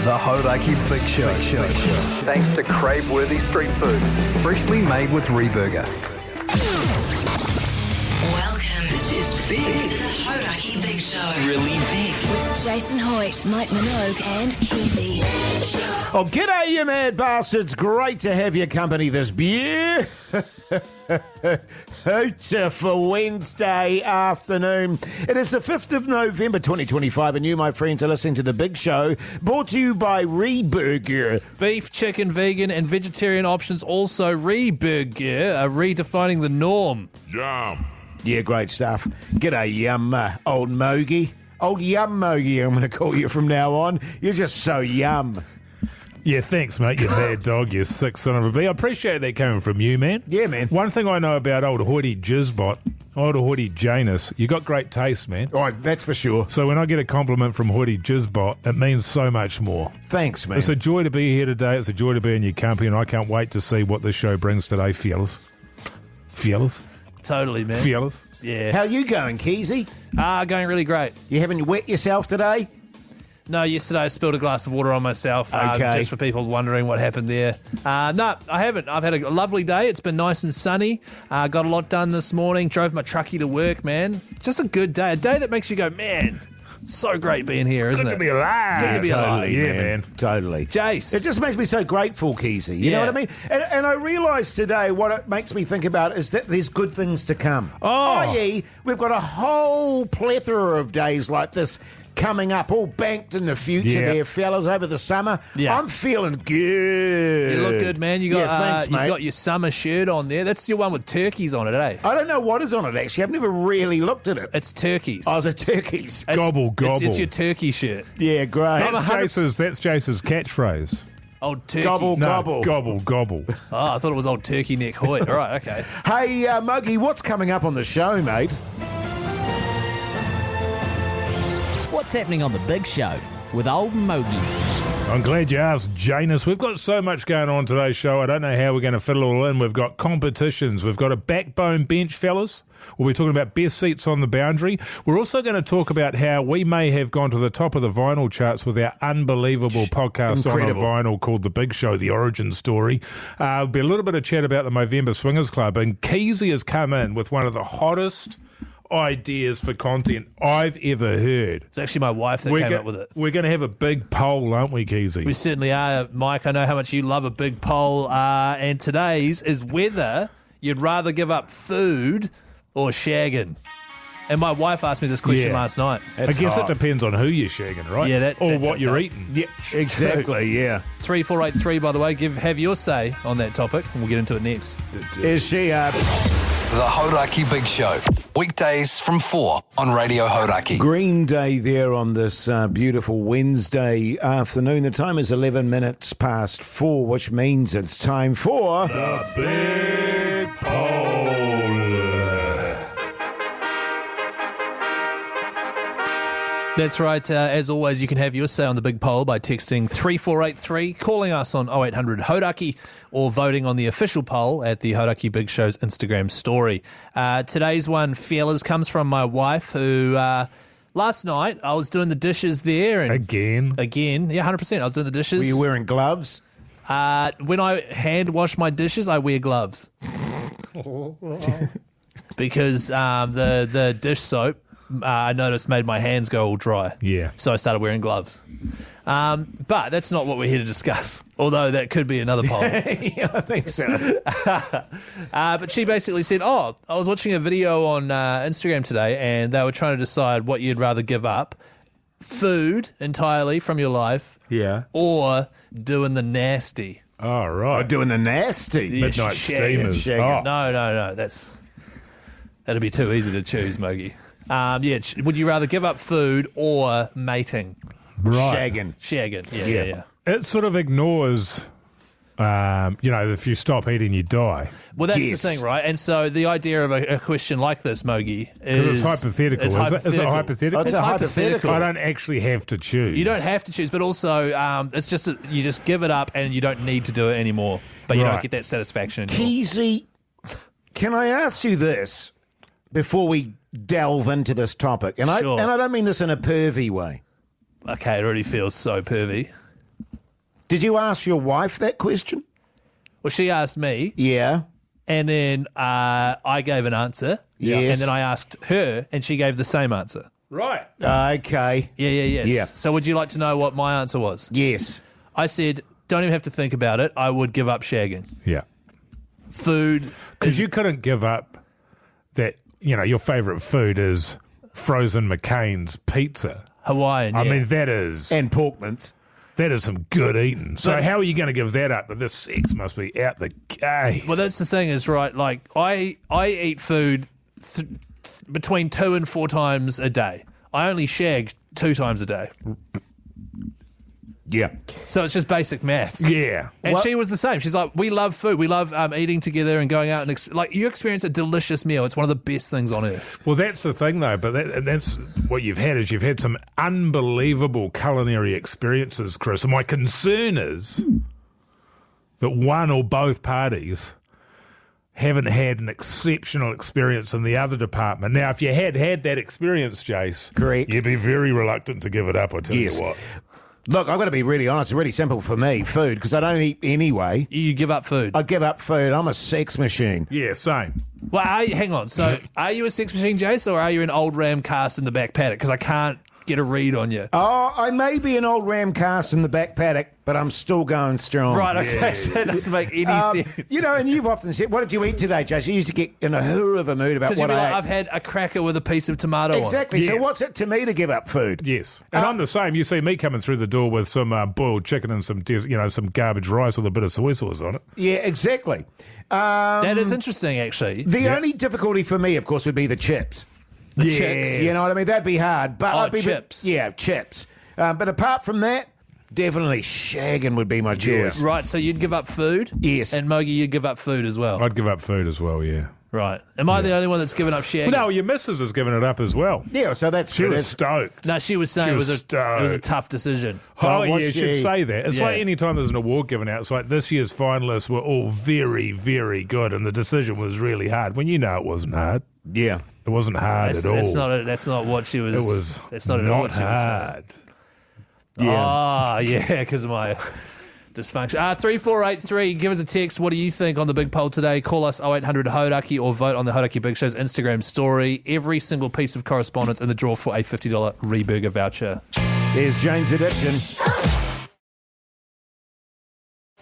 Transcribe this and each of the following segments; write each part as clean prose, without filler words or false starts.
The Hauraki Big Show. Thanks to crave-worthy street food, freshly made with Reburger. Welcome. This is big. To the Hauraki Big Show. Really big. With Jason Hoyte, Mike Minogue and Keyzie. Oh, g'day, you mad bastards. Great to have your company this beautiful Wednesday afternoon. It is the 5th of November 2025, and you, my friends, are listening to The Big Show, brought to you by Reburger. Beef, chicken, vegan, and vegetarian options also. Reburger are redefining the norm. Yum. Yeah, great stuff. G'day, old Mogie. Old Yum Mogie, I'm going to call you from now on. You're just so yum. Yeah, thanks, mate, you mad dog, you sick son of a bee. I appreciate that coming from you, man. Yeah, man. One thing I know about old Hoyte Jizzbot, old Hoyte Janus, you got great taste, man. Oh, that's for sure. So when I get a compliment from Hoyte Jizzbot, it means so much more. Thanks, man. It's a joy to be here today. It's a joy to be in your company, and I can't wait to see what this show brings today, fellas. Fellas? Totally, man. Fellas? Yeah. How you going, Keyzie? Going really great. You haven't wet yourself today? No, yesterday I spilled a glass of water on myself. Okay. Just for people wondering what happened there. No, I haven't. I've had a lovely day. It's been nice and sunny. Got a lot done this morning. Drove my truckie to work, man. Just a good day. A day that makes you go, man, so great being here, isn't it? Good to be alive. Good to be alive. Totally, Yeah, man. Totally. Jase. It just makes me so grateful, Keyzie. You know Yeah. what I mean? And I realise today what it makes me think about is that there's good things to come. Oh. I.e., we've got a whole plethora of days like this coming up, all banked in the future Yeah. there, fellas, over the summer. Yeah. I'm feeling good. You look good, man. You got thanks, you've mate. got your summer shirt on there. That's your one with turkeys on it, eh? I don't know what is on it, actually. I've never really looked at it. It's turkeys. Oh, it's a turkeys. It's- Gobble, gobble. It's your turkey shirt. Yeah, great. That's Jace's catchphrase. Old turkey. Gobble, No, gobble. gobble, gobble. Oh, I thought it was old turkey neck Hoyte. All right, okay. Hey, Muggy, what's coming up on the show, mate? What's happening on The Big Show with old Mogie? I'm glad you asked, Janus. We've got so much going on today's show. I don't know how we're going to fit it all in. We've got competitions. We've got a backbone bench, fellas. We'll be talking about best seats on the boundary. We're also going to talk about how we may have gone to the top of the vinyl charts with our unbelievable podcast Incredible. on a vinyl called The Big Show, The Origin Story. There'll be a little bit of chat about the Movember Swingers Club. And Keyzie has come in with one of the hottest ideas for content I've ever heard. It's actually my wife that came up with it. We're going to have a big poll, aren't we, Keyzie? We certainly are, Mike. I know how much you love a big poll, and today's is whether you'd rather give up food or shagging. And my wife asked me this question Yeah. last night. I guess it depends on who you're shagging, right? Yeah, that or what does you're help. eating. Yeah, exactly, yeah. 3483, by the way. Have your say on that topic, and we'll get into it next. Is she, The Hauraki Big Show. Weekdays from 4 on Radio Hauraki. Green Day there on this beautiful Wednesday afternoon. The time is 11 minutes past 4, which means it's time for... The Big Poll. That's right. As always, you can have your say on the big poll by texting 3483, calling us on 0800 Hauraki, or voting on the official poll at the Hauraki Big Show's Instagram story. Today's one, fellas, comes from my wife, who last night I was doing the dishes there. And Again? yeah, 100%. I was doing the dishes. Were you wearing gloves? When I hand wash my dishes, I wear gloves. Because the dish soap, I noticed, made my hands go all dry. Yeah. So I started wearing gloves. But that's not what we're here to discuss, although that could be another poll. Yeah, I think so. But she basically said, I was watching a video on Instagram today, and they were trying to decide what you'd rather give up. Food entirely from your life, Yeah. or doing the nasty. Oh, right. Doing the nasty. Yeah, Midnight shagging. steamers. shagging. Oh. No, that'd be too easy to choose, Mogie. Would you rather give up food or mating? Right. Shagging. Yeah. It sort of ignores, if you stop eating, you die. Well, that's Yes. the thing, right? And so the idea of a question like this, Mogie, Because is... it's hypothetical. It's Is it hypothetical. hypothetical? It's a hypothetical. I don't actually have to choose. You don't have to choose, but also it's just you just give it up and you don't need to do it anymore. But you don't Right. get that satisfaction anymore. Keyzie, can I ask you this before we delve into this topic? And Sure. I don't mean this in a pervy way. Okay, it already feels so pervy. Did you ask your wife that question? Well, she asked me, Yeah. and then I gave an answer. Yes. And then I asked her, and she gave the same answer. Right. Okay. Yes. Yeah. So would you like to know what my answer was? Yes. I said, don't even have to think about it. I would give up shagging. Yeah. Food. Because you couldn't give up that, your favourite food is frozen McCain's pizza. Hawaiian, I yeah. mean, that is some good eating. So But- how are you going to give that up? But this sex must be out the gate. Well, that's the thing is, right, like, I eat food between 2 and 4 times a day. I only shag 2 times a day. Yeah. So it's just basic maths. Yeah. And she was the same. She's like, we love food. We love eating together and going out and you experience a delicious meal. It's one of the best things on earth. Well, that's the thing, though. But that's what you've had some unbelievable culinary experiences, Chris. And my concern is that one or both parties haven't had an exceptional experience in the other department. Now, if you had that experience, Jase, Correct. you'd be very reluctant to give it up, I tell Yes. you what. Look, I've got to be really honest. It's really simple for me, food, because I don't eat anyway. You give up food. I give up food. I'm a sex machine. Yeah, same. Well, hang on. So are you a sex machine, Jace, or are you an old ram cast in the back paddock? Because I can't get a read on you. Oh, I may be an old ram cast in the back paddock, but I'm still going strong. Right, okay. So that doesn't make any sense. And you've often said, what did you eat today, Jason? You used to get in a hoor of a mood about Because what you'd be I like, ate. I've had a cracker with a piece of tomato on it. Exactly. So Yes. what's it to me to give up food? Yes. And I'm the same. You see me coming through the door with some boiled chicken and some garbage rice with a bit of soy sauce on it. Yeah, exactly. That is interesting, actually. The only difficulty for me, of course, would be the chips. The chicks. You know what I mean? That'd be hard. But Oh, I'd be chips. Yeah, chips. But apart from that, definitely shagging would be my choice. Right, so you'd give up food? Yes. And Mogi, you'd give up food as well? I'd give up food as well, yeah. Right. Am I the only one that's given up shagging? No, your missus has given it up as well. Yeah, so that's She good. was stoked. No, she was saying She it was was a stoked. tough decision. Oh, was yeah, you should she? say that. It's Yeah. like any time there's an award given out, it's like this year's finalists were all very, very good, and the decision was really hard. When you know it wasn't hard. Yeah. It wasn't hard That's, at all. that's not what she was. It was That's not at all not what she was saying. hard. Ah, yeah, because of my dysfunction. 3483, give us a text. What do you think on the big poll today? Call us 0800 Hauraki or vote on the Hauraki Big Show's Instagram story. Every single piece of correspondence in the draw for a $50 Reburger voucher. There's Jane's Addiction.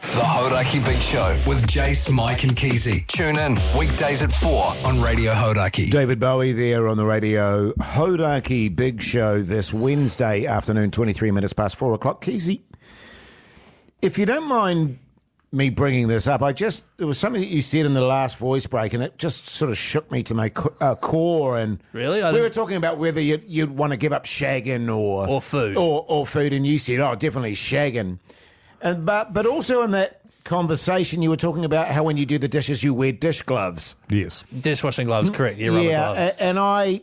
The Hauraki Big Show with Jase, Mike and Keyzie. Tune in weekdays at 4 on Radio Hauraki. David Bowie there on the Radio Hauraki Big Show this Wednesday afternoon, 23 minutes past 4 o'clock. Keyzie, if you don't mind me bringing this up, it was something that you said in the last voice break, and it just sort of shook me to my core. And Really? we were talking about whether you'd want to give up shagging or food. or food, and you said, "Oh, definitely shagging." And but also in that conversation, you were talking about how when you do the dishes, you wear dish gloves. Yes. Dishwashing gloves, correct. Yeah, rubber gloves. And I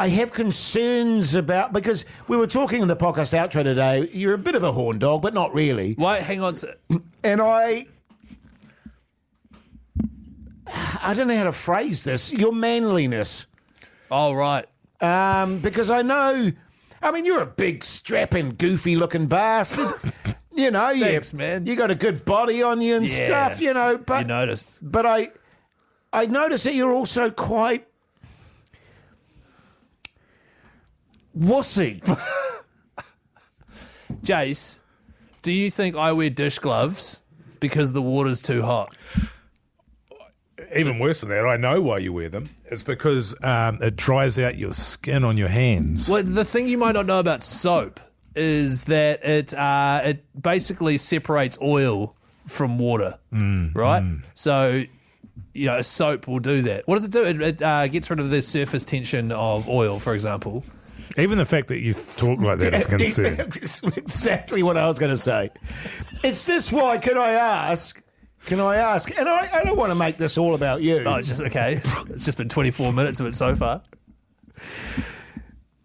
have concerns about, because we were talking in the podcast outro today, you're a bit of a horn dog, but not really. Wait, hang on. And I don't know how to phrase this. Your manliness. Oh, right. Because you're a big, strapping, goofy-looking bastard. Thanks, man. You got a good body on you and Yeah. stuff, But You noticed. But I noticed that you're also quite wussy. Jace, do you think I wear dish gloves because the water's too hot? Even worse than that, I know why you wear them. It's because it dries out your skin on your hands. Well, the thing you might not know about soap is that it basically separates oil from water, right? So, soap will do that. What does it do? It gets rid of the surface tension of oil, for example. Even the fact that you talk like that is concern. Exactly what I was going to say. It's this why, can I ask? And I don't want to make this all about you. Oh, it's just okay. It's just been 24 minutes of it so far.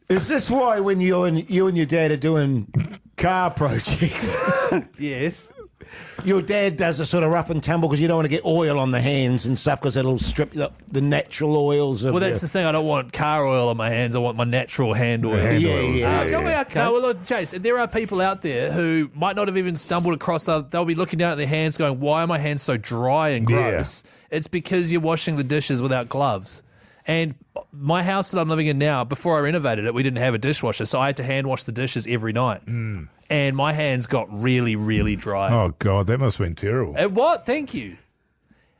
Is this why when you and your dad are doing car projects, Yes. your dad does the sort of rough and tumble because you don't want to get oil on the hands and stuff because it'll strip the natural oils of Well, that's the thing. I don't want car oil on my hands. I want my natural hand oil. Okay. No, well, look, Jase, there are people out there who might not have even stumbled across. They'll be looking down at their hands going, why are my hands so dry and gross? It's because you're washing the dishes without gloves. And my house that I'm living in now, before I renovated it, we didn't have a dishwasher, so I had to hand wash the dishes every night. And my hands got really, really dry. Oh, God, that must have been terrible. What? Thank you.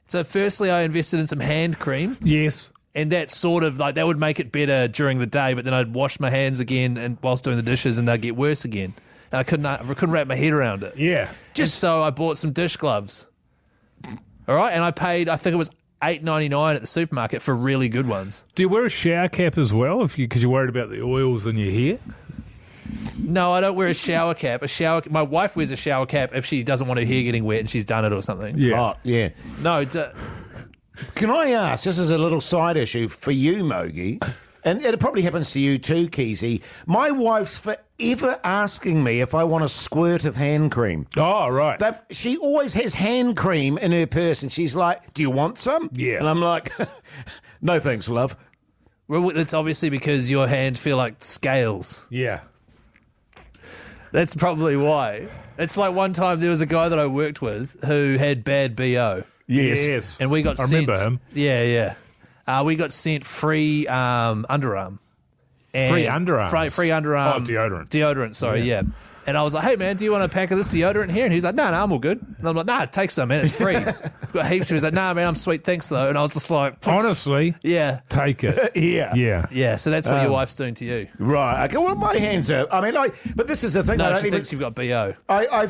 So firstly, I invested in some hand cream. Yes. And that sort of, like, that would make it better during the day, but then I'd wash my hands again and whilst doing the dishes and they'd get worse again. And I couldn't wrap my head around it. Yeah. So I bought some dish gloves. All right? And I paid, I think it was $8.99 at the supermarket for really good ones. Do you wear a shower cap as well because you're worried about the oils in your hair? No, I don't wear a shower cap. My wife wears a shower cap if she doesn't want her hair getting wet and she's done it or something. Yeah. Oh, yeah. No, Can I ask, this is a little side issue for you, Mogi, and it probably happens to you too, Keyzie. My wife's forever asking me if I want a squirt of hand cream. Oh, right. She always has hand cream in her purse, and she's like, do you want some? Yeah. And I'm like, no thanks, love. well, it's obviously because your hands feel like scales. Yeah. That's probably why. It's like one time there was a guy that I worked with who had bad BO. Yes. And we got I sent. remember him. Yeah. We got sent free underarm. And Free underarms? Free underarm. Oh, deodorant. Deodorant, sorry, yeah. And I was like, hey, man, do you want a pack of this deodorant here? And he's like, no, I'm all good. And I'm like, nah, take some, man. It's free. I've got heaps. He's like, nah, man, I'm sweet. Thanks, though. And I was just like, Honestly, yeah. take it. Yeah. Yeah. Yeah, so that's what your wife's doing to you. Right. Okay. Well, my hands are. I mean, but this is the thing. No, she thinks you've got BO. I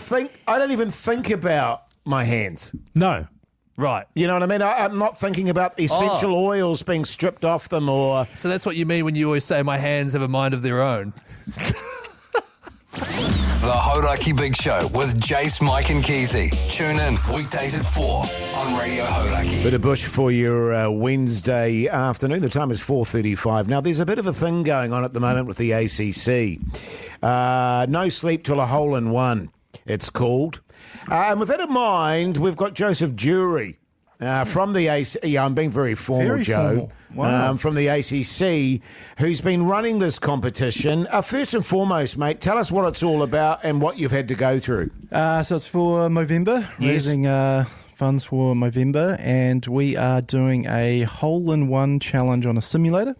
don't even think about my hands. No. Right. You know what I mean? I'm not thinking about essential oils being stripped off them or. So that's what you mean when you always say my hands have a mind of their own. The Hauraki Big Show with Jase, Mike and Keyzie. Tune in weekdays at 4 on Radio Hauraki. Bit of bush for your Wednesday afternoon. The time is 4:35. Now, there's a bit of a thing going on at the moment with the ACC. No sleep till a hole in one, it's called. And with that in mind, we've got Joseph Jury from the ACC. Yeah, I'm being very formal, Very Joe. formal. Wow. From the ACC, who's been running this competition. First and foremost, mate, tell us what it's all about and what you've had to go through. So it's for Movember, Yes. raising funds for Movember, and we are doing a hole-in-one challenge on a simulator,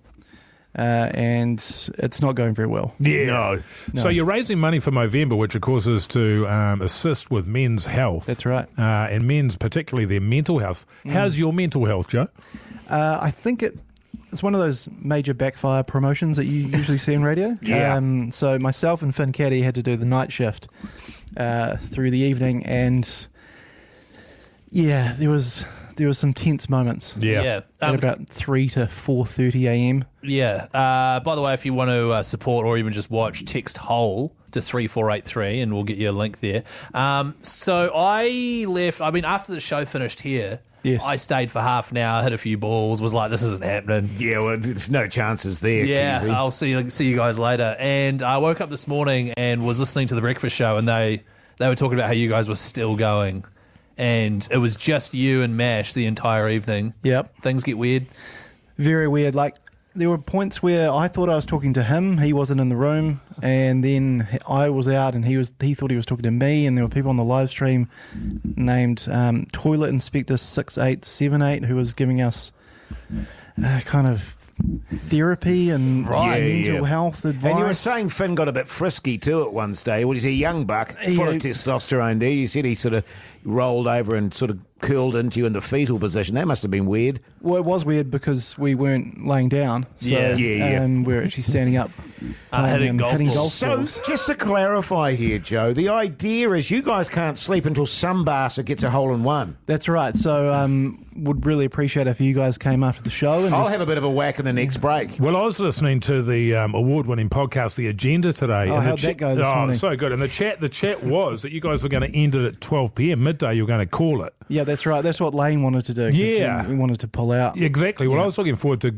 and it's not going very well. Yeah. No. So you're raising money for Movember, which of course is to assist with men's health. That's right. And men's, particularly their mental health. How's your mental health, Joe? I think it's one of those major backfire promotions that you usually see on radio. Yeah. So myself and Finn Caddy had to do the night shift through the evening, and yeah, there was some tense moments. Yeah. At about 3 to 4:30 a.m. Yeah. By the way, if you want to support or even just watch, text HOLE to 3483 and we'll get you a link there. So I left, after the show finished here, Yes. I stayed for half an hour, hit a few balls, was like, this isn't happening. Yeah, well, there's no chances there, Yeah, Keyzie. I'll see you guys later. And I woke up this morning and was listening to the breakfast show, and they were talking about how you guys were still going. And it was just you and Mash the entire evening. Yep. Things get weird. Very weird. Like, there were points where I thought I was talking to him. He wasn't in the room, and then I was out, and he thought he was talking to me. And there were people on the live stream named Toilet Inspector 6878 who was giving us kind of therapy and mental health advice. And you were saying Finn got a bit frisky too at one stage. Well, he's a young buck, full of testosterone there. You said he sort of rolled over and sort of curled into you in the fetal position. That must have been weird. Well, it was weird because we weren't laying down. So, Yeah. we were actually standing up, hitting golf balls. So, balls. just to clarify here, Joe, the idea is you guys can't sleep until some bastard gets a hole in one. That's right. So, would really appreciate if you guys came after the show. And I'll just- have a bit of a whack in the next break. Well, I was listening to the award-winning podcast, The Agenda, today. Oh, and how'd that go this morning? So good. And the chat was that you guys were going to end it at 12 p.m. midday. You were going to call it. Yeah, that's right. That's what Lane wanted to do. 'Cause Yeah. he wanted to pull out. Exactly. Well, I was looking forward to,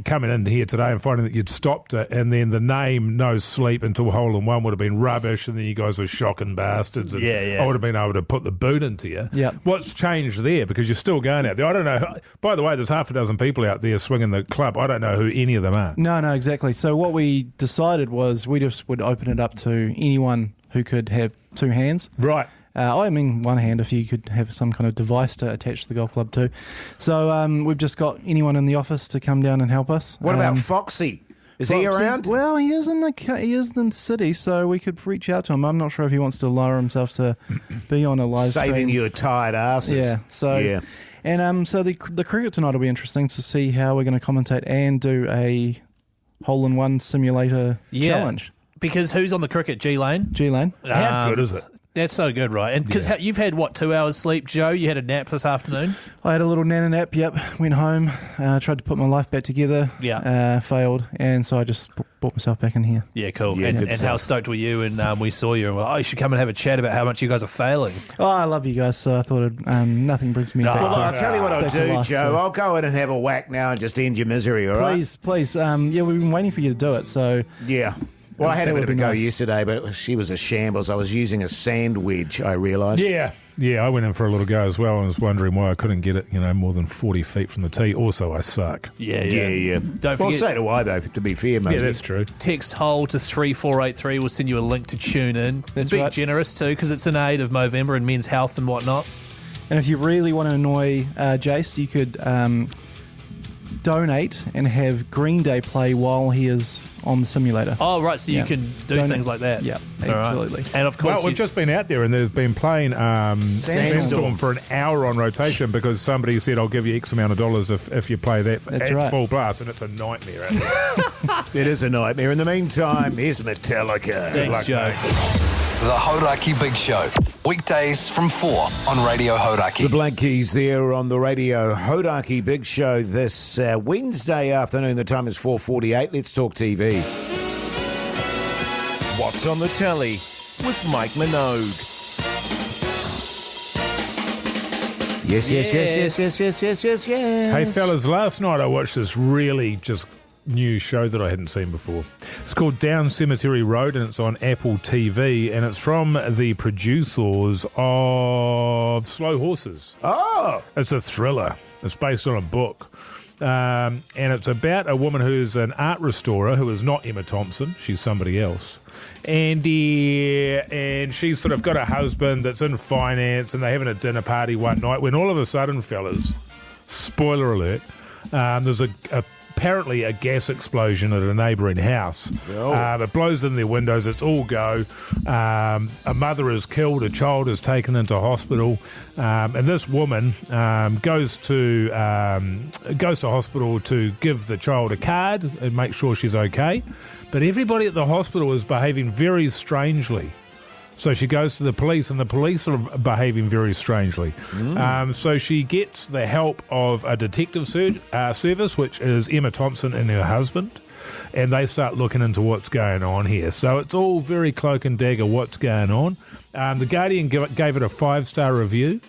coming in here today and finding that you'd stopped it, and then the name No Sleep until Hole in One would have been rubbish, and then you guys were shocking bastards. And I would have been able to put the boot into you. Yeah. What's changed there? Because you're still going out there. I don't know. By the way, there's half a dozen people out there swinging the club. I don't know who any of them are. No, exactly. So what we decided was we just would open it up to anyone who could have two hands. Right. I mean, one hand if you could have some kind of device to attach the golf club to. So we've just got anyone in the office to come down and help us. What about Foxy? Is he around? Well, he is in the city, so we could reach out to him. I'm not sure if he wants to lower himself to be on a live stream. Saving your tired asses. Yeah. So yeah. And so the cricket tonight will be interesting to see how we're going to commentate and do a hole-in-one simulator challenge. Because who's on the cricket? G-Lane? G-Lane. How good is it? That's so good, right? And because you've had, 2 hours sleep, Joe? You had a nap this afternoon? I had a little nana nap, yep. Went home, tried to put my life back together. Yeah. Failed. And so I just brought myself back in here. Yeah, cool. Yeah, and how stoked were you when we saw you? And we're like, you should come and have a chat about how much you guys are failing. Oh, I love you guys, so I thought nothing brings me back. Well, I'll tell you what I'll back to do, life, Joe. so. I'll go in and have a whack now and just end your misery, all right? Please. Yeah, we've been waiting for you to do it, so... Yeah. Well, I had a That bit of a would be go nice. yesterday, but she was a shambles. I was using a sand wedge, I realised. Yeah, I went in for a little go as well and was wondering why I couldn't get it, more than 40 feet from the tee. Also, I suck. Yeah. Well, Don't forget, so do I, though, to be fair, mate. Yeah, that's true. text hole to 3483. We'll send you a link to tune in. That's Be right. generous too, because it's in aid of Movember and men's health and whatnot. And if you really want to annoy Jase, you could donate and have Green Day play while he is on the simulator. Oh, right, so you Yeah. can do Donate. things like that. Yeah, All right. absolutely. And of course, Well, we've just been out there and they've been playing Sandstorm. for an hour on rotation because somebody said, I'll give you X amount of dollars if you play that That's at right. full blast, and it's a nightmare out there. It is a nightmare. In the meantime, here's Metallica. thanks, Like, Joe. The Hauraki Big Show. Weekdays from 4 on Radio Hauraki. The Blank Keys there on the Radio Hauraki Big Show this Wednesday afternoon. The time is 4:48. Let's talk TV. What's on the telly with Mike Minogue. Yes. Hey, fellas, last night I watched this really just new show that I hadn't seen before. It's called Down Cemetery Road, and it's on Apple TV, and it's from the producers of Slow Horses. Oh! It's a thriller. It's based on a book. And it's about a woman who's an art restorer who is not Emma Thompson. She's somebody else. And she's sort of got a husband that's in finance, and they're having a dinner party one night when all of a sudden, fellas, spoiler alert, there's apparently a gas explosion at a neighbouring house. It blows in their windows. It's all go. A mother is killed. A child is taken into hospital. And this woman goes to hospital to give the child a card and make sure she's okay. But everybody at the hospital is behaving very strangely. So she goes to the police, and the police are behaving very strangely. So she gets the help of a detective service, which is Emma Thompson and her husband, and they start looking into what's going on here. So it's all very cloak and dagger what's going on. The Guardian gave it a 5-star review.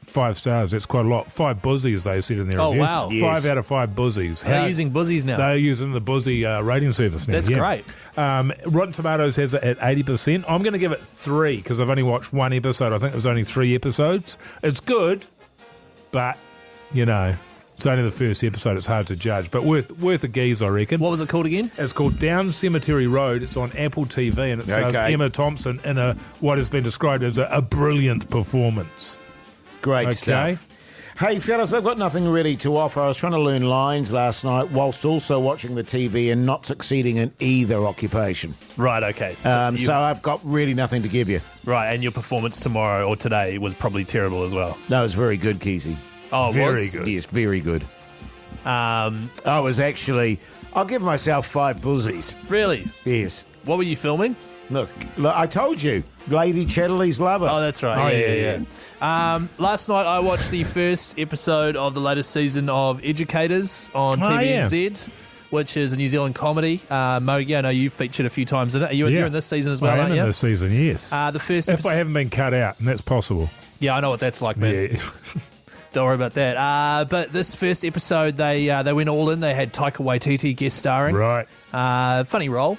5 stars, that's quite a lot. 5 buzzies, they said in their review. wow. 5 out of 5 buzzies. They're using buzzies now. They're using the buzzy rating service now. That's great. Rotten Tomatoes has it at 80%. I'm going to give it 3 because I've only watched one episode. I think there's only 3 episodes. It's good, but, it's only the first episode. It's hard to judge, but worth a geese, I reckon. What was it called again? It's called Down Cemetery Road. It's on Apple TV, and it stars Emma Thompson in what has been described as a brilliant performance. Great stuff. Hey, fellas, I've got nothing really to offer. I was trying to learn lines last night whilst also watching the TV and not succeeding in either occupation. Right, okay. So I've got really nothing to give you. Right, and your performance tomorrow or today was probably terrible as well. That was very good, Keyzie. Oh, it Very was? good. Yes, very good. I was actually... I'll give myself 5 buzzies. Really? Yes. What were you filming? Look, I told you. Lady Chatterley's Lover. Oh, that's right. Yeah. Last night I watched the first episode of the latest season of Educators on TVNZ. which is a New Zealand comedy. Mogi, I know you've featured a few times in it. You're in this season as well, I aren't am you? in this season, yes. The first if I haven't been cut out, and that's possible. Yeah, I know what that's like, man. Yeah. Don't worry about that. But this first episode, they went all in. They had Taika Waititi guest starring. Right. Funny role.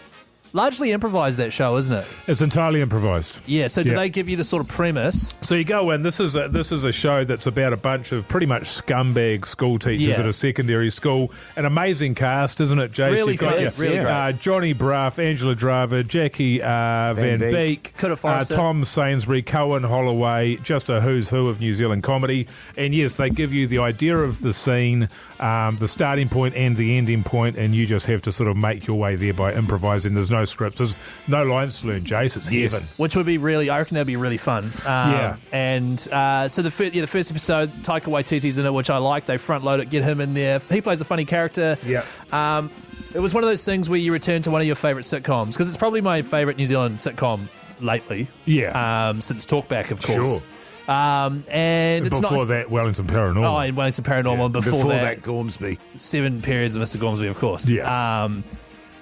Largely improvised, that show, isn't it? It's entirely improvised. Yeah, so do they give you the sort of premise? So you go in, this is a show that's about a bunch of pretty much scumbag school teachers at a secondary school. An amazing cast, isn't it, Jason? Really You've got great, really great. Johnny Bruff, Angela Driver, Jackie Van Beek, Tom Sainsbury, Cohen Holloway, just a who's who of New Zealand comedy. And yes, they give you the idea of the scene, the starting point and the ending point, and you just have to sort of make your way there by improvising. There's no scripts. There's no lines to learn, Jase. It's heaven. Which would be I reckon that'd be really fun. And so the first episode, Taika Waititi's in it, which I like. They front load it, get him in there. He plays a funny character. Yeah. It was one of those things where you return to one of your favourite sitcoms, because it's probably my favourite New Zealand sitcom lately. Yeah. Since Talkback, of course. Sure. And it's before nice. that, Wellington Paranormal. Oh, and Wellington Paranormal. And before that, Gormsby. 7 periods of Mr. Gormsby, of course. Yeah.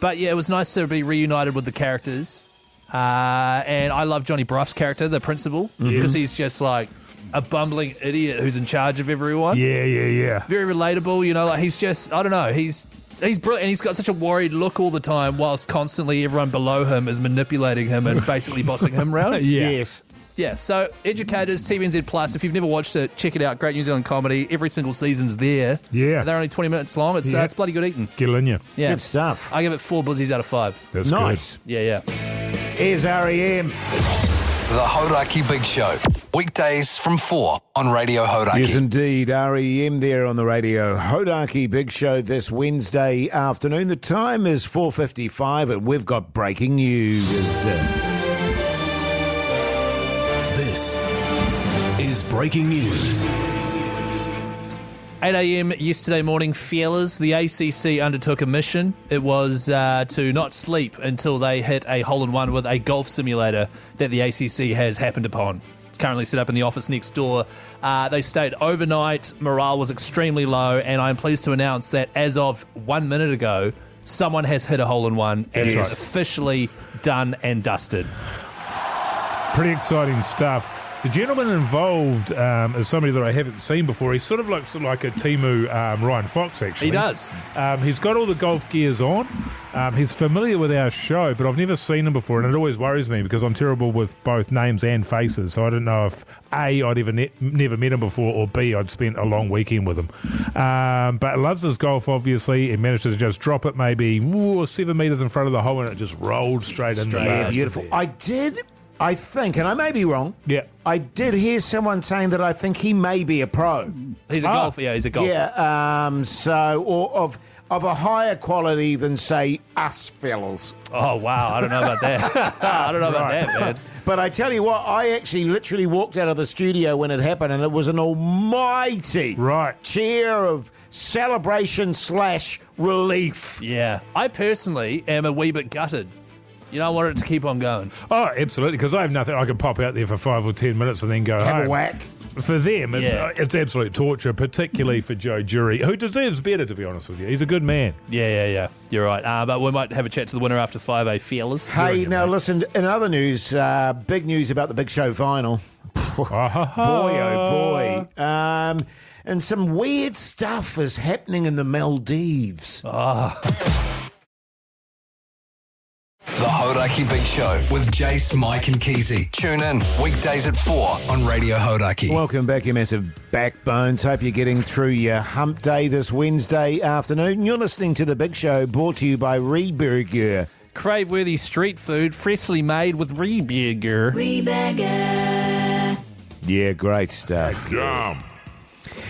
But yeah, it was nice to be reunited with the characters. And I love Johnny Bruff's character, the principal, because he's just like a bumbling idiot who's in charge of everyone. Yeah. Very relatable, you know, like he's just, I don't know, he's brilliant, and he's got such a worried look all the time, whilst constantly everyone below him is manipulating him and basically bossing him around. Yes. Yeah, so Educators, TVNZ Plus, if you've never watched it, check it out. Great New Zealand comedy. Every single season's there. Yeah. And they're only 20 minutes long. It's bloody good eating. Get in you. Yeah. Good stuff. I give it 4 buzzies out of 5. That's Nice. Yeah. Here's REM. The Hauraki Big Show. Weekdays from 4 on Radio Hauraki. Yes, indeed. REM there on the Radio Hauraki Big Show this Wednesday afternoon. The time is 4:55 and we've got breaking news. This is breaking news. 8 a.m. yesterday morning, Feelers, the ACC undertook a mission. It was to not sleep until they hit a hole-in-one with a golf simulator that the ACC has happened upon. It's currently set up in the office next door. They stayed overnight. Morale was extremely low, and I'm pleased to announce that as of 1 minute ago, someone has hit a hole-in-one and it's officially done and dusted. Pretty exciting stuff. The gentleman involved is somebody that I haven't seen before. He sort of looks like a Timu Ryan Fox, actually. He does. He's got all the golf gears on. He's familiar with our show, but I've never seen him before, and it always worries me because I'm terrible with both names and faces, so I don't know if A, I'd never met him before, or B, I'd spent a long weekend with him. But loves his golf, obviously. He managed to just drop it maybe 7 metres in front of the hole, and it just rolled straight in the bastard. Beautiful. I think, and I may be wrong. Yeah. I did hear someone saying that I think he may be a pro. He's a golfer. Yeah, he's a golfer. Yeah. Or of a higher quality than, say, us fellas. Oh, wow. I don't know about that. I don't know about that, man. But I tell you what, I actually literally walked out of the studio when it happened, and it was an almighty cheer of celebration / relief. Yeah. I personally am a wee bit gutted. You don't want it to keep on going. Oh, absolutely, because I have nothing. I could pop out there for 5 or 10 minutes and then go Have home. a whack. For them, it's absolute torture, particularly for Joe Jury, who deserves better, to be honest with you. He's a good man. Yeah. You're right. But we might have a chat to the winner after 5, Fearless. Hey, now listen, in other news, big news about the Big Show final. Boy, oh boy. And some weird stuff is happening in the Maldives. The Hauraki Big Show with Jase, Mike and Keyzie. Tune in weekdays at 4 on Radio Hauraki. Welcome back, you massive backbones. Hope you're getting through your hump day this Wednesday afternoon. You're listening to The Big Show, brought to you by Rieberger. Crave-worthy street food, freshly made with Rieberger. Yeah, great stuff.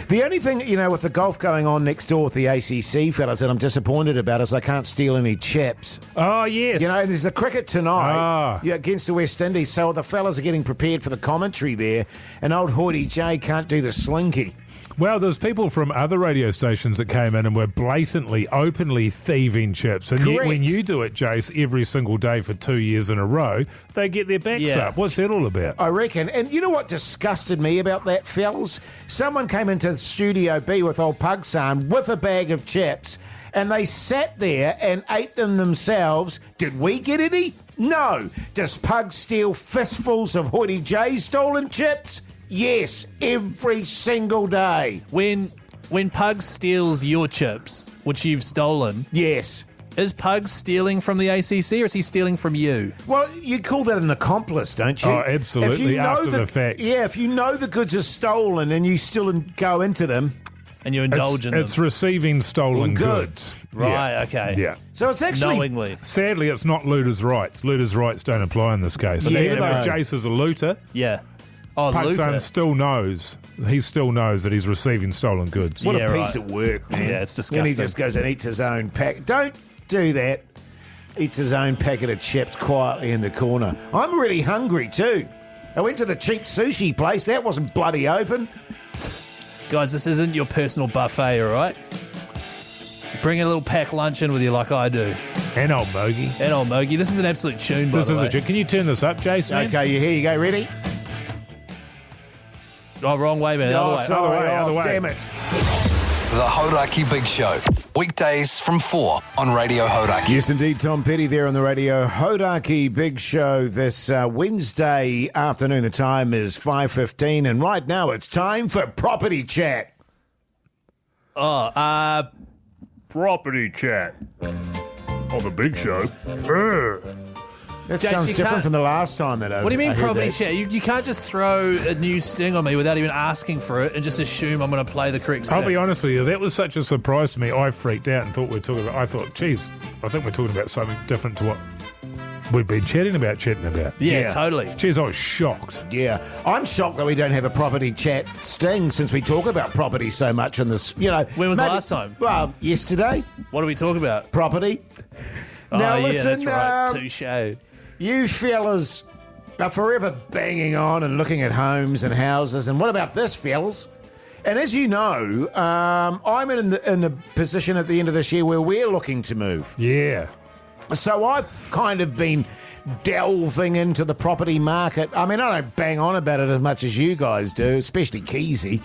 The only thing, with the golf going on next door with the ACC fellas that I'm disappointed about is I can't steal any chips. Oh, yes. There's the cricket tonight against the West Indies, so the fellas are getting prepared for the commentary there, and old Hoyte J can't do the slinky. Well, there's people from other radio stations that came in and were blatantly, openly thieving chips. And yet when you do it, Jase, every single day for 2 years in a row, they get their backs up. What's that all about? I reckon. And you know what disgusted me about that, fellas? Someone came into Studio B with old Pugsan with a bag of chips, and they sat there and ate them themselves. Did we get any? No. Does Pug steal fistfuls of Hoyte J stolen chips? Yes, every single day. When Pug steals your chips, which you've stolen, Yes. is Pug stealing from the ACC or is he stealing from you? Well, you call that an accomplice, don't you? Oh, absolutely, If you know after the fact. Yeah, if you know the goods are stolen and you still go into them. And you indulge in them. It's receiving stolen goods. Right, Yeah. okay. Yeah. So it's actually... Knowingly. Sadly, it's not looters' rights. Looters' rights don't apply in this case. And Yeah, even though no. Jase is a looter, Yeah. Oh, Pug's looter. son still knows. He still knows that he's receiving stolen goods. What Yeah, a piece right. of work, man. Yeah, it's Then disgusting. he just goes and eats his own pack. Don't do that. Eats his own packet of chips quietly in the corner. I'm really hungry too. I went to the cheap sushi place. That wasn't bloody open. Guys, this isn't your personal buffet, all right? Bring a little pack lunch in with you like I do. And old Mogi. And old Mogi. This is an absolute tune, by This the is way. a joke. Can you turn this up, Jase, man? Okay, here you go. Ready? Oh, wrong way, man. Other way. sorry. other way. Damn it. The Hauraki Big Show. Weekdays from 4 on Radio Hauraki. Yes, indeed. Tom Petty there on the Radio Hauraki Big Show this Wednesday afternoon. The time is 5:15, and right now it's time for Property Chat. Property chat on the big show. That Jace, sounds you different can't- from the last time that I What do you mean I heard property that. chat? You can't just throw a new sting on me without even asking for it and just assume I'm going to play the correct sting. I'll be honest with you, that was such a surprise to me. I freaked out and thought we were talking about. I thought, geez, I think we're talking about something different to what we've been chatting about. Yeah, Yeah. totally. Geez, I was shocked. Yeah, I'm shocked that we don't have a property chat sting since we talk about property so much in this. When was the last time? Well, yesterday. What are we talking about? Property. Now oh, yeah, listen, that's right. Touche. you fellas are forever banging on and looking at homes and houses. And what about this, fellas? And as you know, I'm in the position at the end of this year where we're looking to move. Yeah. So I've kind of been delving into the property market. I mean, I don't bang on about it as much as you guys do, especially Keyzie.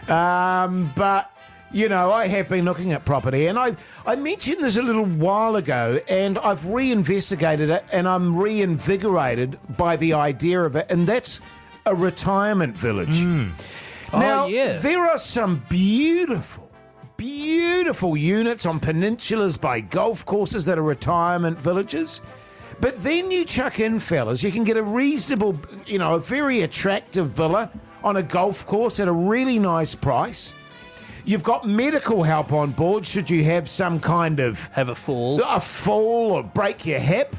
But, you know, I have been looking at property, and I mentioned this a little while ago, and I've reinvestigated it, and I'm reinvigorated by the idea of it, and that's a retirement village. Now, yeah. there are some beautiful units on peninsulas by golf courses that are retirement villages. But then you chuck in, fellas, you can get a reasonable, a very attractive villa on a golf course at a really nice price. You've got medical help on board should you have some kind of... Have a fall. A fall or break your hip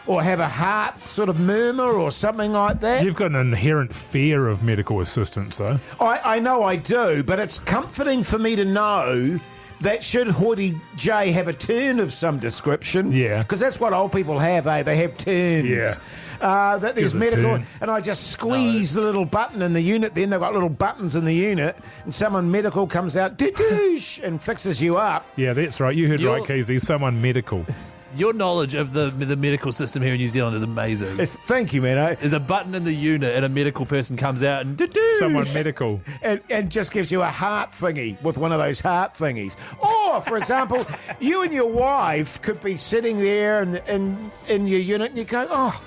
or have a heart sort of murmur or something like that. You've got an inherent fear of medical assistance, though. I know I do, but it's comforting for me to know that should Hoyte J have a turn of some description, Yeah. because that's what old people have, They have turns. Yeah. That there's Just a medical, turn. and I just squeeze the little button in the unit. Then they've got little buttons in the unit, and someone medical comes out, doo-doosh, and fixes you up. Yeah, that's right. You heard You're- right, Keyzie. Someone medical. Your knowledge of the medical system here in New Zealand is amazing. Thank you, man. There's a button in the unit and a medical person comes out and doo-doo. Someone medical. And just gives you a heart thingy with one of those heart thingies. Or, for example, you and your wife could be sitting there in your unit and you go, oh,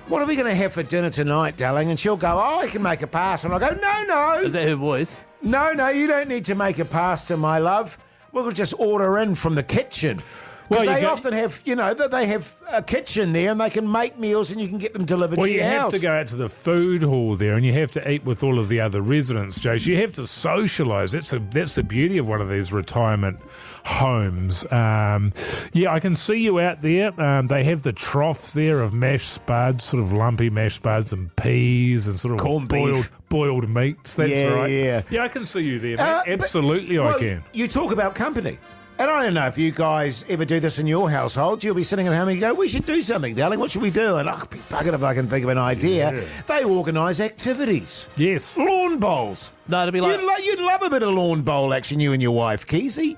what are we going to have for dinner tonight, darling? And she'll go, oh, I can make a pass. And I'll go, no. Is that her voice? No, you don't need to make a pass to my love. We'll just order in from the kitchen. Because Well, you they go- often have, they have a kitchen there and they can make meals and you can get them delivered Well, to you your have house. to go out to the food hall there, and you have to eat with all of the other residents, Jase. You have to socialise. That's the beauty of one of these retirement homes. Yeah, I can see you out there. They have the troughs there of mashed spuds, sort of lumpy mashed spuds and peas and sort of Corned beef. boiled meats. That's Yeah, right. yeah. Yeah, I can see you there, mate. But- Absolutely, well, I can. You talk about company. And I don't know if you guys ever do this in your household. You'll be sitting at home and you go, we should do something, darling. What should we do? And I'll be buggered if I can think of an idea. Yeah. They organise activities. Yes. Lawn bowls. No, it'd be like... You'd love a bit of lawn bowl action, you and your wife, Keyzie.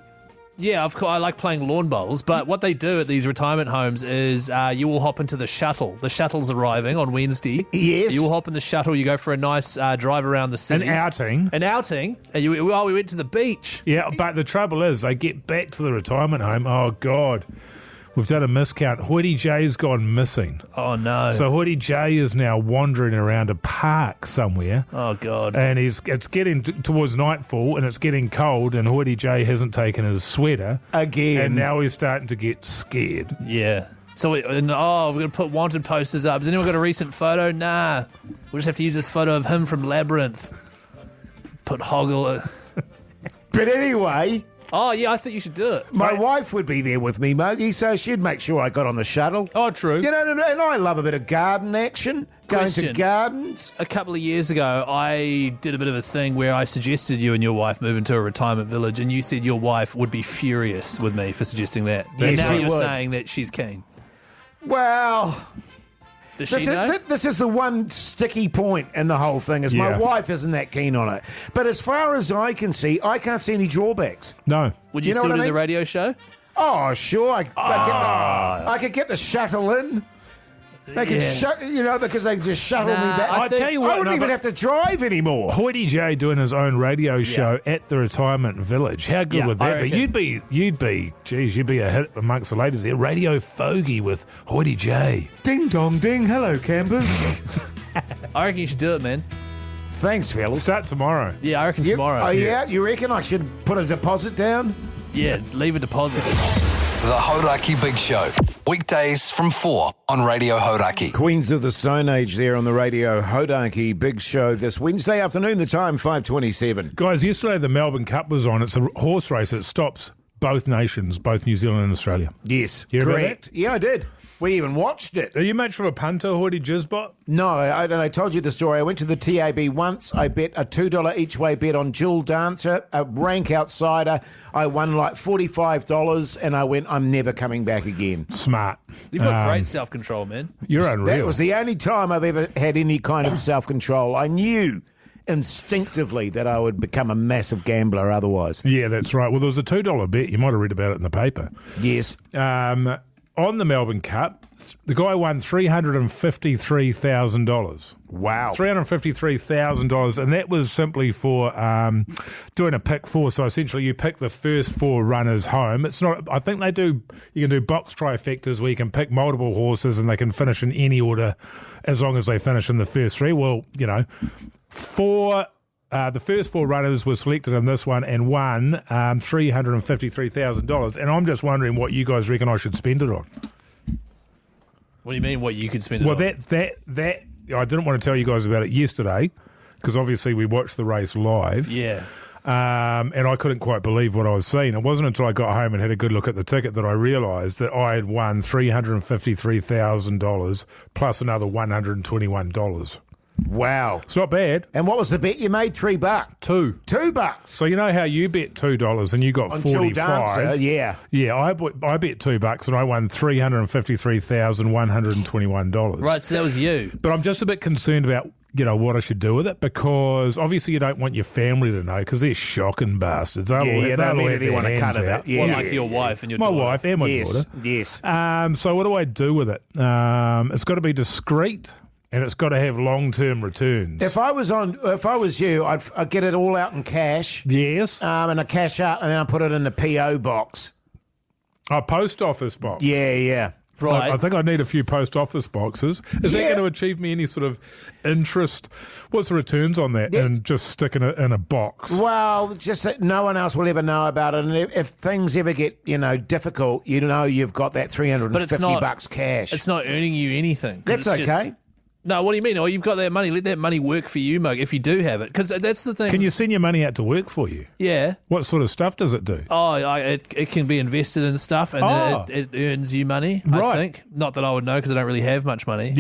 Yeah, of course. I like playing lawn bowls, but what they do at these retirement homes is you will hop into the shuttle. The shuttle's arriving on Wednesday. Yes. You will hop in the shuttle. You go for a nice drive around the city. An outing. An outing. And we went to the beach. Yeah, but the trouble is, they get back to the retirement home. Oh, God. We've done a miscount. Hoyte J's gone missing. Oh, no. So Hoyte J is now wandering around a park somewhere. Oh, God. And it's getting towards nightfall, and it's getting cold, and Hoyte J hasn't taken his sweater. Again. And now he's starting to get scared. Yeah. So, we're going to put wanted posters up. Has anyone got a recent photo? Nah. We'll just have to use this photo of him from Labyrinth. Put Hoggle. But anyway... Oh, yeah, I think you should do it. My wife would be there with me, Mogi, so she'd make sure I got on the shuttle. Oh, true. You know, and I love a bit of garden action, going to gardens. A couple of years ago, I did a bit of a thing where I suggested you and your wife move into a retirement village, and you said your wife would be furious with me for suggesting that. Yes, and now she you're would. saying that she's keen. Well... Does she know? This is the one sticky point in the whole thing, is my wife isn't that keen on it. But as far as I can see, I can't see any drawbacks. No. Would you know still what I do the mean? radio show? Oh, sure. I could get the shuttle in. They could because they just shuttle me back. I tell you what, I wouldn't even have to drive anymore. Hoyte J doing his own radio show at the retirement village. How good would that be? You'd be a hit amongst the ladies there. Radio Fogey with Hoyte J. Ding dong ding. Hello, campers. I reckon you should do it, man. Thanks, fellas. Start tomorrow. Yeah, I reckon tomorrow. Oh, yeah? You reckon I should put a deposit down? Yeah, leave a deposit. The Hauraki Big Show. Weekdays from 4 on Radio Hauraki. Queens of the Stone Age there on the Radio Hauraki Big Show this Wednesday afternoon, the time 5:27. Guys, yesterday the Melbourne Cup was on. It's a horse race that stops both nations, both New Zealand and Australia. Yes, You heard about correct. Yeah, I did. We even watched it. Are you much of a punter, Hoyte Jizbot? No, I told you the story. I went to the TAB once. I bet a $2 each way bet on Jewel Dancer, a rank outsider. I won like $45 and I went, I'm never coming back again. Smart. You've got great self-control, man. You're unreal. That was the only time I've ever had any kind of self-control. I knew instinctively that I would become a massive gambler otherwise. Yeah, that's right. Well, there was a $2 bet. You might have read about it in the paper. Yes. On the Melbourne Cup, the guy won $353,000. Wow. $353,000, and that was simply for doing a pick four. So essentially, you pick the first four runners home. It's not. I think they do. You can do box trifectas where you can pick multiple horses, and they can finish in any order as long as they finish in the first three. Well, you know, the first four runners were selected in this one and won $353,000. And I'm just wondering what you guys reckon I should spend it on. What do you mean? What you could spend it Well, on? that I didn't want to tell you guys about it yesterday because obviously we watched the race live. Yeah. And I couldn't quite believe what I was seeing. It wasn't until I got home and had a good look at the ticket that I realised that I had won $353,000 plus another $121. Wow. It's not bad. And what was the bet you made? $3? $2. So you know how you bet $2 and you got On Jewel 45? Dancer, yeah. Yeah, I bet $2 and I won $353,121. Right, so that was you. But I'm just a bit concerned about, you know, what I should do with it because obviously you don't want your family to know because they're shocking bastards. They'll they have immediately want a their cut hands of out. it. Yeah. Well, like your wife and your My daughter. wife and my daughter. Yes. So what do I do with it? It's got to be discreet. And it's got to have long-term returns. If I was you, I'd get it all out in cash. Yes. And I cash out, and then I put it in the PO box. A post office box. Yeah. Right. I think I need a few post office boxes. Is that Yeah. going to achieve me any sort of interest? What's the returns on that? Yeah. And just sticking it in a box. Well, just that no one else will ever know about it. And if things ever get, difficult, you've got that $350 cash. It's not earning you anything. 'Cause That's it's okay. No, what do you mean? Oh, you've got that money. Let that money work for you, Mug, if you do have it. Because that's the thing. Can you send your money out to work for you? Yeah. What sort of stuff does it do? Oh, it can be invested in stuff and then it earns you money, I Right. think. Not that I would know because I don't really have much money.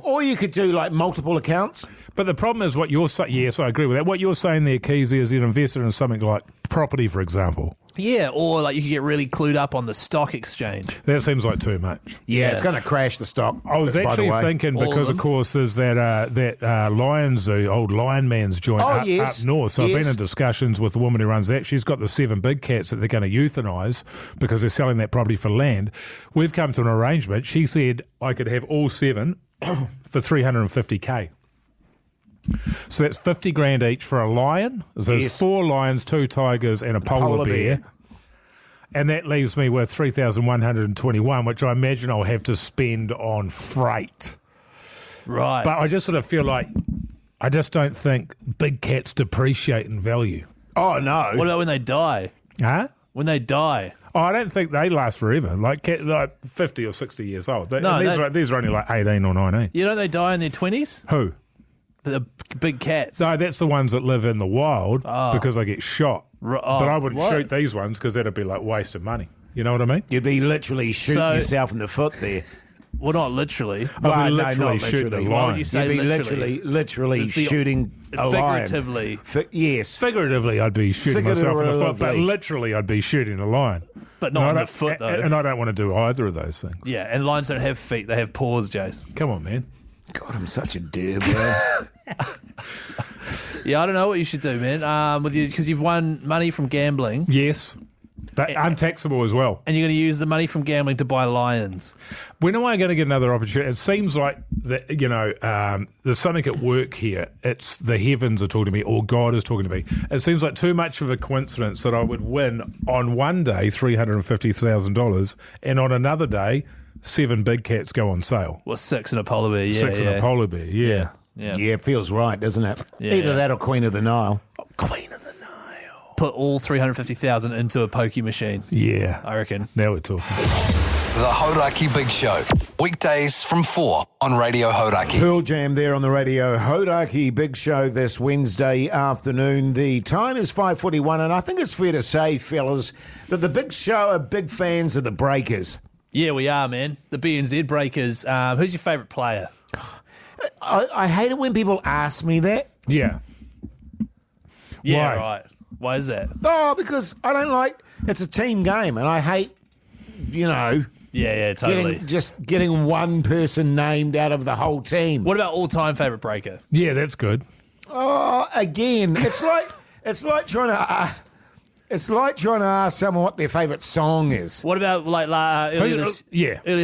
Or you could do like multiple accounts. But the problem is what you're saying. Yes, I agree with that. What you're saying there, Keyzie, is you've invested in something like property, for example. Yeah, or like you could get really clued up on the stock exchange. That seems like too much. Yeah, it's going to crash the stock. I was actually thinking All because, of of course, there's that Lions, the old Lion Man's joint up north. So I've been in discussions with the woman who runs that. She's got the 7 big cats that they're going to euthanise because they're selling that property for land. We've come to an arrangement. She said I could have all 7 for $350K. So that's 50 grand each for a lion. There's 4 lions, 2 tigers, and a polar bear. And that leaves me with 3,121, which I imagine I'll have to spend on freight. Right. But I just sort of feel like I just don't think big cats depreciate in value. Oh, no. What about when they die? Huh? When they die? Oh, I don't think they last forever. Like 50 or 60 years old. These are only like 18 or 19. You know they die in their 20s? Who? The big cats. No, that's the ones that live in the wild because they get shot. But I wouldn't shoot these ones because that'd be like waste of money. You know what I mean? You'd be literally shooting yourself in the foot there. Well, not literally. I'd be no, literally not shooting literally. a Why would lion. you say You'd be literally? literally shooting a lion. Figuratively. Yes. Figuratively, I'd be shooting myself in the foot, but Figuratively. literally, I'd be shooting a lion. But not in the foot, though. And I don't want to do either of those things. Yeah, and lions don't have feet. They have paws, Jase. Come on, man. God, I'm such a derb, bro. Yeah, I don't know what you should do, man. Because you've won money from gambling, Yes. Untaxable as well. and you're going to use the money from gambling to buy lions. When am I going to get another opportunity? It seems like that, there's something at work here. It's the heavens are talking to me, or God is talking to me. It seems like too much of a coincidence that I would win on one day $350,000, and on another day 7 big cats go on sale. Well, 6 and a polar bear. Yeah, 6 and a polar bear. Yeah. Yeah. Yeah, it feels right, doesn't it? Yeah, Either yeah. that or Queen of the Nile. Queen of the Nile. Put all 350,000 into a pokey machine. Yeah. I reckon. Now we're talking. The Hauraki Big Show. Weekdays from 4 on Radio Hauraki. Pearl Jam there on the Radio Hauraki Big Show this Wednesday afternoon. The time is 5:41, and I think it's fair to say, fellas, that the Big Show are big fans of the Breakers. Yeah, we are, man. The BNZ Breakers. Who's your favourite player? I hate it when people ask me that. Yeah. Yeah, Why? right. Why is that? Oh, because I don't like, it's a team game, and I hate, Yeah, totally. getting one person named out of the whole team. What about all-time favourite breaker? Yeah, that's good. Oh, again, it's like trying to ask someone what their favourite song is. What about earlier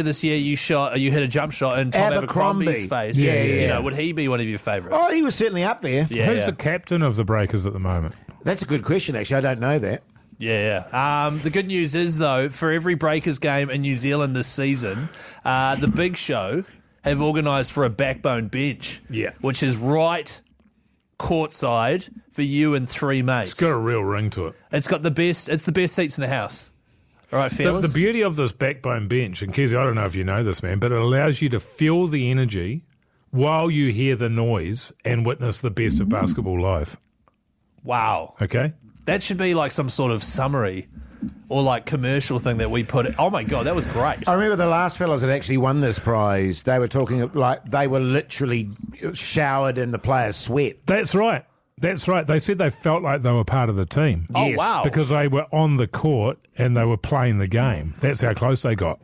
this year you hit a jump shot in Tom Abercrombie's face? Yeah. Would he be one of your favourites? Oh, he was certainly up there. Yeah, Who's the captain of the Breakers at the moment? That's a good question, actually. I don't know that. Yeah. The good news is, though, for every Breakers game in New Zealand this season, the Big Show have organised for a backbone bench. Yeah. Which is right courtside for you and 3 mates. It's got a real ring to it. It's the best seats in the house. All right, The fellas? beauty of this backbone bench, and Keyzie, I don't know if you know this, man, but it allows you to feel the energy while you hear the noise and witness the best of basketball live. Wow. Okay? That should be like some sort of summary or like commercial thing that we put. Oh my God, that was great. I remember the last fellas that actually won this prize, they were talking like they were literally showered in the players' sweat. That's right. That's right. They said they felt like they were part of the team. Oh, Yes. wow. Because they were on the court and they were playing the game. That's how close they got.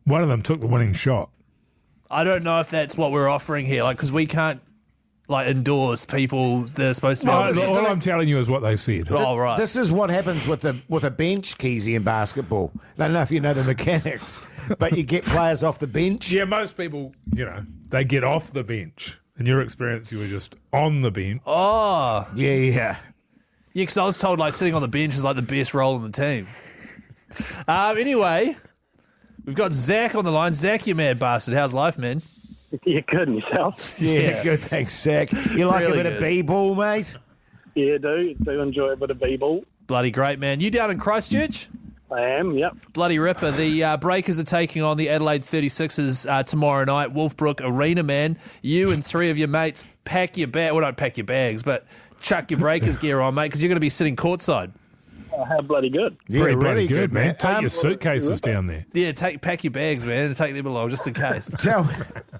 One of them took the winning shot. I don't know if that's what we're offering here, like, because we can't endorse people that are supposed to be. All I'm telling you is what they said. Oh, right. This is what happens with a bench, Keyzie, in basketball. I don't know if you know the mechanics, but you get players off the bench. Yeah, most people, they get off the bench. In your experience, you were just on the bench. Oh. Yeah. Yeah, because I was told sitting on the bench is the best role in the team. Anyway, we've got Zach on the line. Zach, you mad bastard. How's life, man? Yeah, good. And yourself? Yeah, good. Thanks, Zach. You like Really a bit of good. b-ball, mate? Yeah, do enjoy a bit of b-ball. Bloody great, man. You down in Christchurch? I am, yep. Bloody ripper. The Breakers are taking on the Adelaide 36ers tomorrow night, Wolfbrook Arena, man. You and 3 of your mates pack your bag. Well, don't pack your bags, but chuck your Breakers gear on, mate, because you're going to be sitting courtside. Oh, how bloody good. Yeah, Pretty really bloody good, man. Take your suitcases down there. Yeah, pack your bags, man, and take them along just in case.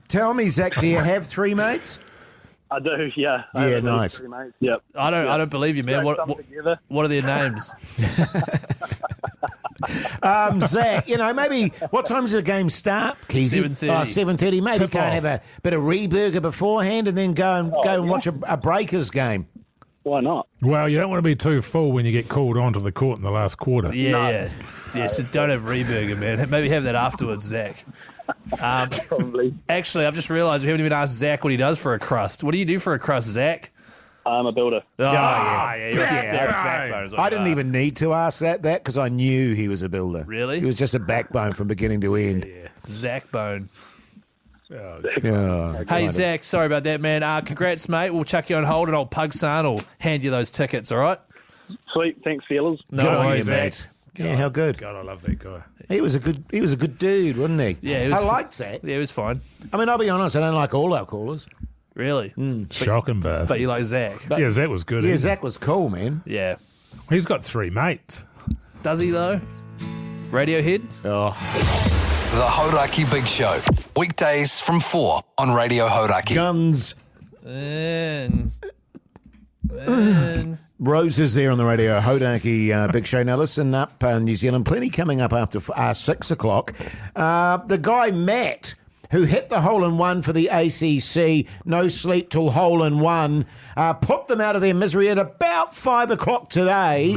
Tell me, Zach, do you have 3 mates? I do, yeah. I Yeah, have at least nice. 3 mates, yep. I don't believe you, man. Drag some together. What are their names? Zach, maybe what time does the game start? Keyzie? 7:30. 7:30. Maybe Tip go and off. have a bit of Reburger beforehand and then go and watch a Breakers game. Why not? Well, you don't want to be too full when you get called onto the court in the last quarter. Yeah. So don't have Reburger, man. Maybe have that afterwards, Zach. Probably. Actually, I've just realised we haven't even asked Zach what he does for a crust. What do you do for a crust, Zach? I'm a builder. Backbone is what I you didn't are. even need to ask that because I knew he was a builder. Really? He was just a backbone from beginning to end. Zach Bone. Yeah, Hey, Zach, sorry about that, man. Congrats, mate. We'll chuck you on hold and old Pugson will hand you those tickets, all right? Sweet. Thanks, fellas. No Good on worries, you, Zach. mate. Yeah, how good. God, I love that guy. He was a good dude, wasn't he? Yeah, he was I liked Zach. Yeah, it was fine. I mean, I'll be honest, I don't like all our callers. Really? Shocking bastard. But you like Zach? Yeah, Zach was good. Yeah, isn't Zach was cool, man. Yeah. he? He's got 3 mates. Does he, though? Radiohead? Oh, The Hauraki Big Show. Weekdays from 4 on Radio Hauraki. guns. And Roses there on the Radio Hauraki Big Show. Now listen up, New Zealand. Plenty coming up after 6 o'clock. The guy Matt, who hit the hole-in-one for the ACC, no sleep till hole-in-one, put them out of their misery at about 5 o'clock today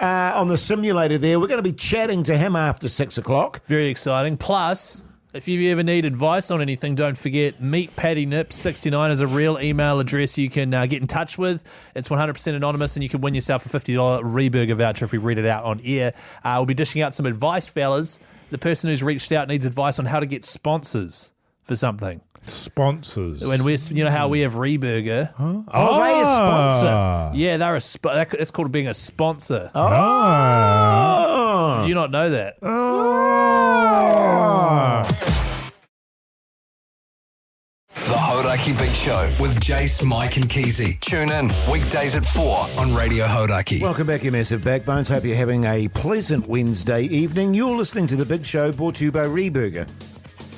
on the simulator there. We're going to be chatting to him after 6 o'clock. very exciting. Plus, if you ever need advice on anything, don't forget Meet Paddy Nips 69 is a real email address you can get in touch with. It's 100% anonymous and you can win yourself a $50 Reburger voucher if we read it out on air. We'll be dishing out some advice, fellas. The person who's reached out needs advice on how to get sponsors for something. Sponsors. When you know how we have Reburger. Oh, they a sponsor. Yeah, they're it's called being a sponsor. Oh. Did you not know that? The Hauraki Big Show with Jase, Mike and Keyzie. Tune in weekdays at 4 on Radio Hauraki. Welcome back, you massive backbones. Hope you're having a pleasant Wednesday evening. You're listening to The Big Show, brought to you by Reburger.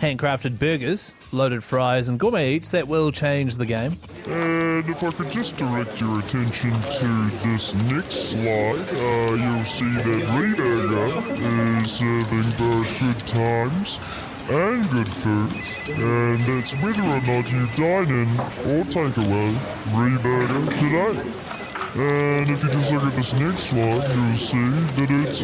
Handcrafted burgers, loaded fries and gourmet eats that will change the game. And if I could just direct your attention to this next slide, you'll see that Reburger is serving both good times and good food. And that's whether or not you dine in or take away Reburger today. And if you just look at this next slide, you'll see that it's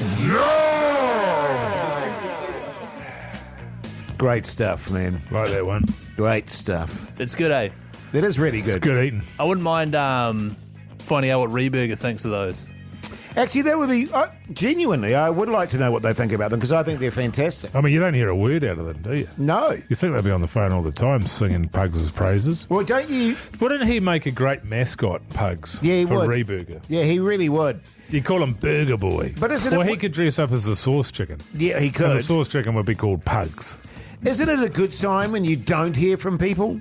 Great stuff, man. Like that one. Great stuff. It's good, eh? That is really It's good. good eating. I wouldn't mind finding out what Reburger thinks of those. Actually, that would be genuinely. I would like to know what they think about them because I think they're fantastic. I mean, you don't hear a word out of them, do you? No. You think they'll be on the phone all the time singing Pugs' praises? Well, don't you? Wouldn't he make a great mascot, Pugs? Yeah, he for would. Reburger. Yeah, he really would. You call him Burger Boy. But isn't or it- he could dress up as the sauce chicken. Yeah, he And could. the sauce chicken would be called Pugs. Isn't it a good sign when you don't hear from people?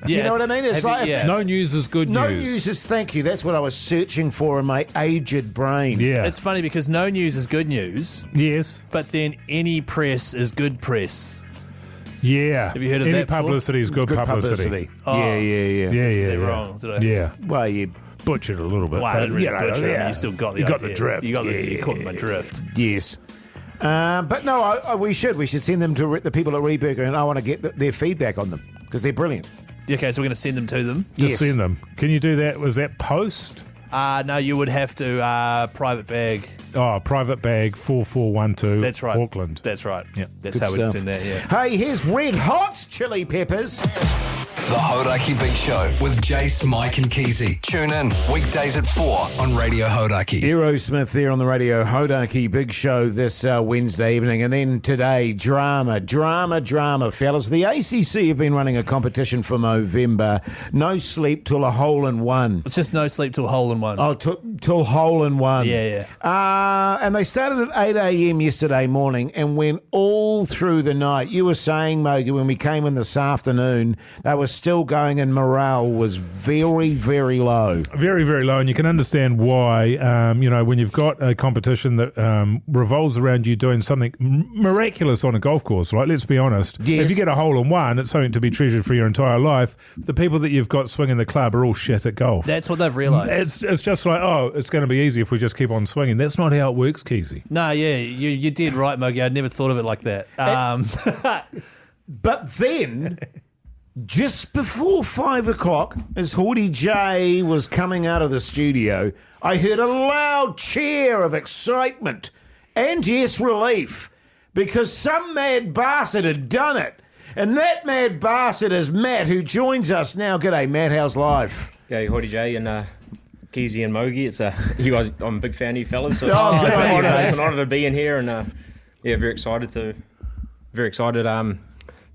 Yeah, You know what I mean? It's like No news is good no news. news is thank you. That's what I was searching for in my aged brain. Yeah. It's funny because no news is good news, yes. but then any press is good press. Yeah. Have you heard of Any that before? publicity is good, publicity. Oh. Yeah. Yeah, yeah, Is that yeah. wrong? Did I? Yeah. Well, you Butchered a little bit. Well, I but, didn't really you know, butcher it. yeah. You still got the You got idea. the drift. You caught my drift. yes. But no, we should send them to the people at Reburger, and I want to get their feedback on them because they're brilliant. Okay, so we're going to send them to them. Just Yes. send them. Can you do that? Was that post? No, you would have to private bag. Oh, private bag 4412. That's right. Auckland. That's right. Yep. That's Good how we'd stuff. send that, yeah. Hey, here's Red Hot Chili Peppers. The Hauraki Big Show with Jase, Mike and Keyzie. Tune in weekdays at 4 on Radio Hauraki. Aerosmith there on the Radio Hauraki Big Show this Wednesday evening. And then today, drama, fellas. The ACC have been running a competition for November. No sleep till a hole-in-one. It's just no sleep till hole in one. Oh, till hole-in-one. Yeah. And they started at 8 a.m. yesterday morning and went all through the night. You were saying, Mogi, when we came in this afternoon, they were still going and morale was very, very low. Very, very low, and you can understand why. When you've got a competition that revolves around you doing something miraculous on a golf course, right? Let's be honest. Yes. If you get a hole in one, it's something to be treasured for your entire life. The people that you've got swinging the club are all shit at golf. That's what they've realised. It's just like, it's going to be easy if we just keep on swinging. That's not how it works, Keyzie. No, yeah, you did right, Mogi. I'd never thought of it like that. But then, just before 5 o'clock, as Hoyte J was coming out of the studio, I heard a loud cheer of excitement and, yes, relief, because some mad bastard had done it. And that mad bastard is Matt, who joins us now. G'day, Matt. How's life? G'day, Hoyte J and Keyzie and Mogi. It's you guys. I'm a big fan of you fellas. So good on you, it's an honour to be in here, and very excited to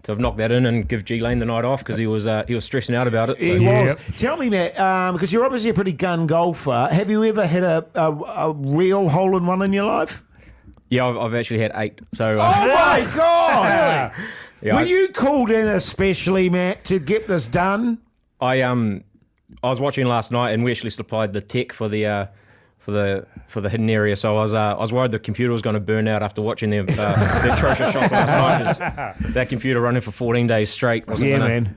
have knocked that in and give G Lane the night off because he was stressing out about it. So. He was. Tell me, Matt, because you're obviously a pretty gun golfer. Have you ever hit a real hole in one in your life? Yeah, I've actually had 8. So. Oh my God! Yeah, Were you called in especially, Matt, to get this done? I was watching last night and we actually supplied the tech for the hidden area, so I was worried the computer was going to burn out after watching the atrocious shots last night. 'Cause that computer running for 14 days straight wasn't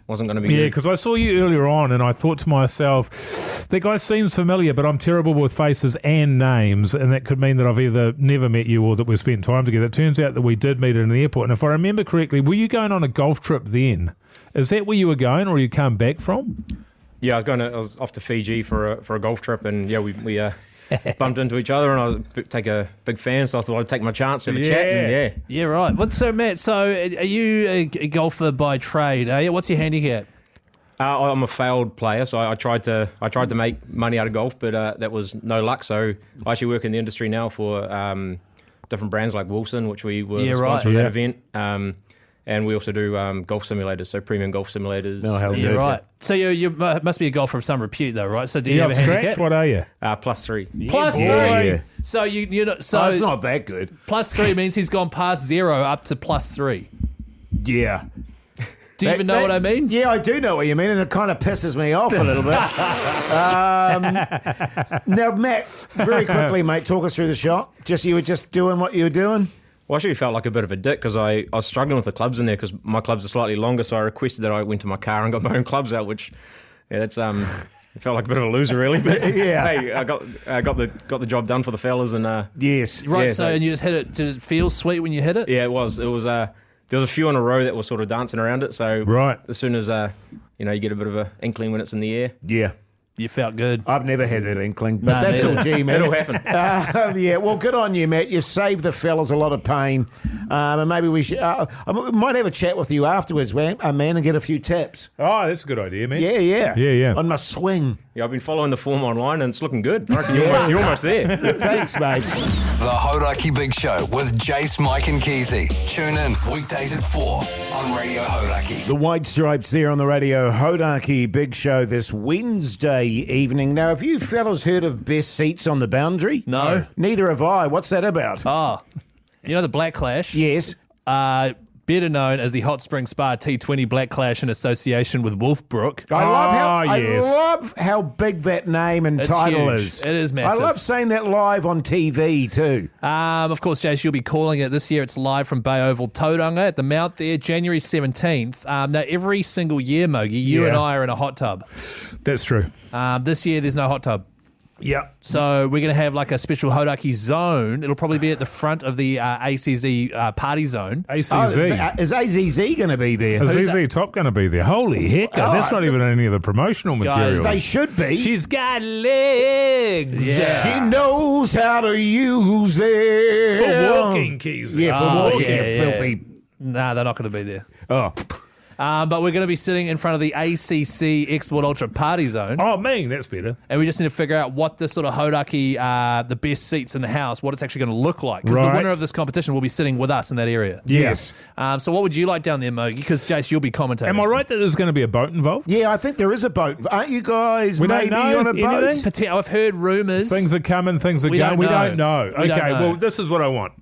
going to be good. Yeah, because I saw you earlier on and I thought to myself, that guy seems familiar, but I'm terrible with faces and names, and that could mean that I've either never met you or that we've spent time together. It turns out that we did meet at an airport, and if I remember correctly, were you going on a golf trip then? Is that where you were going, or you come back from? Yeah, I was off to Fiji for a golf trip, and yeah, we bumped into each other, and I was a big fan, so I thought I'd take my chance, have a chat, and Yeah, right. So, Matt, are you a golfer by trade? What's your handicap? I'm a failed player, so I tried to make money out of golf, but that was no luck. So I actually work in the industry now for different brands like Wilson, which we were the sponsor of that event. And we also do golf simulators, so premium golf simulators. No, hell yeah, right. So you must be a golfer of some repute, though, right? So do you have a handicap? What are you? +3. +3. Yeah. So you're not. So it's not that good. +3 means he's gone past 0 up to +3. Yeah. Do you even know what I mean? Yeah, I do know what you mean, and it kind of pisses me off a little bit. Now, Matt, very quickly, mate, talk us through the shot. You were just doing what you were doing? Well, I actually felt like a bit of a dick because I was struggling with the clubs in there because my clubs are slightly longer, so I requested that I went to my car and got my own clubs out, which, that's it felt like a bit of a loser, really. But yeah, hey, I got the job done for the fellas, and yes, right. Yeah, so and you just hit it. Did it feel sweet when you hit it? Yeah, it was. There was a few in a row that were sort of dancing around it. So right, as soon as you get a bit of an inkling when it's in the air. Yeah. You felt good. I've never had that inkling, but that's all G, man. It'll happen. Yeah, well, good on you, Matt. You've saved the fellas a lot of pain. And maybe we should. I might have a chat with you afterwards, man, and get a few tips. Oh, that's a good idea, man. Yeah. On my swing. Yeah, I've been following the form online and it's looking good. I reckon you're almost there. Thanks, mate. The Hauraki Big Show with Jase, Mike and Keyzie. Tune in weekdays at 4 on Radio Hauraki. The White Stripes there on the Radio Hauraki Big Show this Wednesday evening. Now, have you fellas heard of Best Seats on the Boundary? No. Neither have I. What's that about? Oh, you know the Black Clash? Yes. Better known as the Hot Spring Spa T20 Black Clash in association with Wolfbrook. I love how big that name and title huge. is. It is massive. I love seeing that live on TV too. Of course, Jase, you'll be calling it this year. It's live from Bay Oval, Tauranga at the Mount there, January 17th. Now, every single year, Mogi, you and I are in a hot tub. That's true. This year, there's no hot tub. Yeah. So we're going to have like a special Hauraki zone. It'll probably be at the front of the ACZ party zone. ACZ. Is AZZ going to be there? Is AZZ Top going to be there? Holy heck. That's not even any of the promotional material. They should be. She's got legs. Yeah. She knows how to use them. For walking, Keyzie. Yeah, for walking. Filthy. Nah, they're not going to be there. Oh. But we're going to be sitting in front of the ACC Export Ultra Party Zone. Oh, man, that's better. And we just need to figure out what the sort of Hauraki, the best seats in the house, what it's actually going to look like. Because the winner of this competition will be sitting with us in that area. Yes. So what would you like down there, Mogi? Because, Jase, you'll be commentating. Am I right that there's going to be a boat involved? Yeah, I think there is a boat. Aren't you guys we maybe don't know on a boat? anything? I've heard rumours. Things are coming, things are going. We don't know. Okay, well, this is what I want.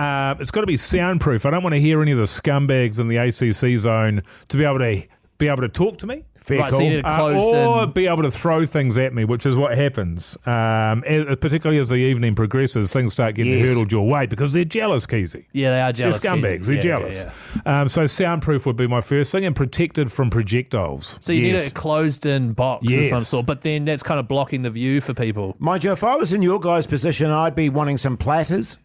It's got to be soundproof. I don't want to hear any of the scumbags in the ACC zone to be able to be able to talk to me. Fair Right, call. so you need a closed Or in. be able to throw things at me, which is what happens. Particularly as the evening progresses, things start getting hurtled your way because they're jealous, Keyzie. Yeah, they are jealous. They're scumbags. Keyzie. They're Yeah, jealous. yeah. So soundproof would be my first thing, and protected from projectiles. So you need a closed-in box of Yes. some sort, but then that's kind of blocking the view for people. Mind you, if I was in your guys' position, I'd be wanting some platters.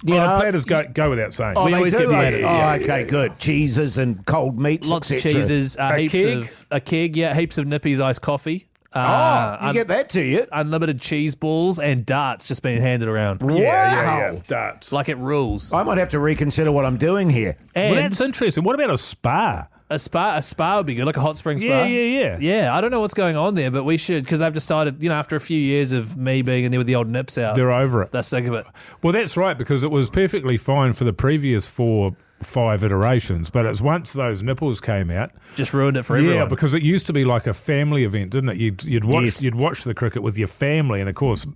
You know? Platters go without saying. Oh, We they always do, get platters, Oh, yeah. okay, good. Cheeses and cold meats, Lots of etc. cheeses, heaps keg? of a keg, heaps of Nippy's iced coffee. You get that to you. Unlimited cheese balls and darts just being handed around. Yeah. Darts. Like it rules. I might have to reconsider what I'm doing here. And Well, that's interesting. What about a spa? a spa would be good, like a hot spring spa. Yeah. Yeah, I don't know what's going on there, but we should, because I've decided, after a few years of me being in there with the old nips out, They're over it. they're sick of it. Well, that's right, because it was perfectly fine for the previous 4-5 iterations, but it's once those nipples came out, Just ruined it for everyone. yeah, because it used to be like a family event, didn't it? You'd watch the cricket with your family, and of course,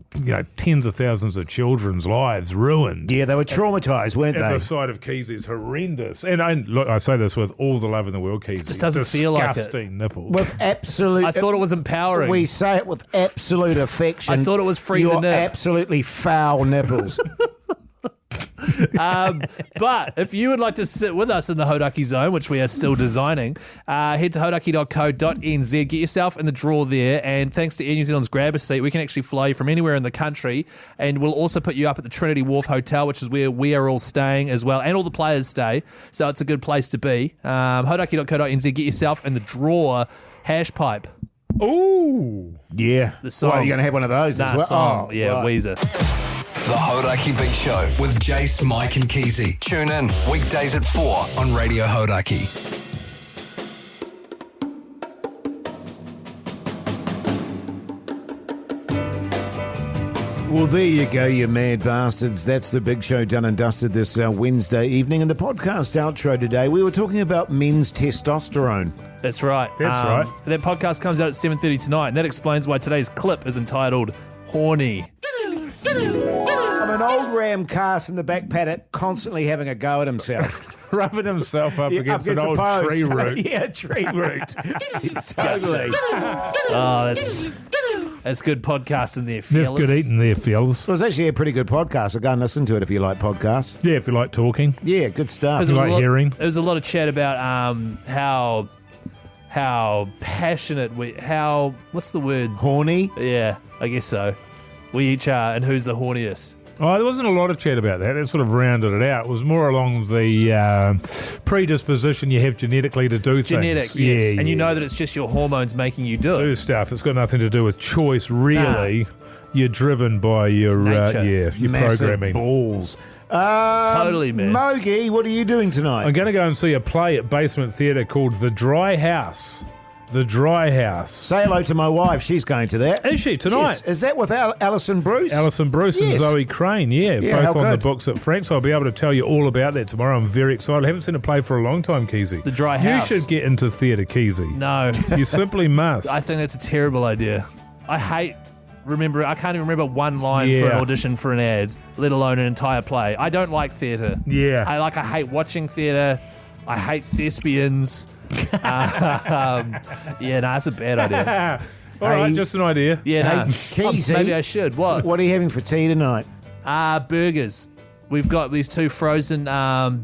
tens of thousands of children's lives ruined. Yeah, they were traumatised, weren't At they? the sight of Keezie's horrendous, and look, I say this with all the love in the world, Keyzie. just doesn't feel like it. Disgusting nipples. With absolute... I thought it was empowering. We say it with absolute affection. I thought it was free Your the nip. absolutely foul nipples. But if you would like to sit with us in the Hauraki zone, which we are still designing, head to hauraki.co.nz, get yourself in the draw there, and thanks to Air New Zealand's Grab a Seat, we can actually fly you from anywhere in the country, and we'll also put you up at the Trinity Wharf Hotel, which is where we are all staying as well, and all the players stay, so it's a good place to be. Hauraki.co.nz, get yourself in the draw. Hash pipe. Ooh. Yeah. The song. Well, you're going to have one of those as well? Song. Oh, Yeah, right. Weezer. The Hauraki Big Show with Jase, Mike and Keyzie. Tune in weekdays at 4 on Radio Hauraki. Well, there you go, you mad bastards. That's the Big Show done and dusted this Wednesday evening. And the podcast outro today, we were talking about men's testosterone. That's right. That's right. That podcast comes out at 7:30 tonight, and that explains why today's clip is entitled Horny. I'm an old ram cast in the back paddock, constantly having a go at himself. Rubbing himself up Yeah, against I an old suppose. tree root. Yeah, tree root. Totally. Oh, that's good podcasting there, That's fellas. good eating there, fellas. It was actually a pretty good podcast. So go and listen to it if you like podcasts. Yeah, if you like talking. Yeah, good stuff. Because like hearing. There was a lot of chat about how passionate what's the word? Horny? Yeah, I guess so. We each are, and who's the horniest? Oh, there wasn't a lot of chat about that. It sort of rounded it out. It was more along the predisposition you have genetically to do Genetic, things. yes. Yeah, And you yeah. know that it's just your hormones making you do it. Do stuff. It's got nothing to do with choice, really. You're driven by your nature. your Massive programming. balls. Totally, man. Mogi, what are you doing tonight? I'm going to go and see a play at Basement Theatre called The Dry House. The Dry House. Say hello to my wife. She's going to that. Is she tonight? Yes. Is that with Alison Bruce? Alison Bruce and Yes. Zoe Crane, Yeah, how both on the good. books at Frank, so I'll be able to tell you all about that tomorrow. I'm very excited. I haven't seen a play for a long time, Keyzie. The Dry House. You should get into theatre, Keyzie. No. You simply must. I think that's a terrible idea. I can't even remember one line for Yeah. an audition for an ad, let alone an entire play. I don't like theatre. Yeah. I hate watching theatre. I hate thespians. It's a bad idea. All right, Hey. just an idea. Yeah, Keyzie. maybe I should. What? What are you having for tea tonight? Burgers. We've got these two frozen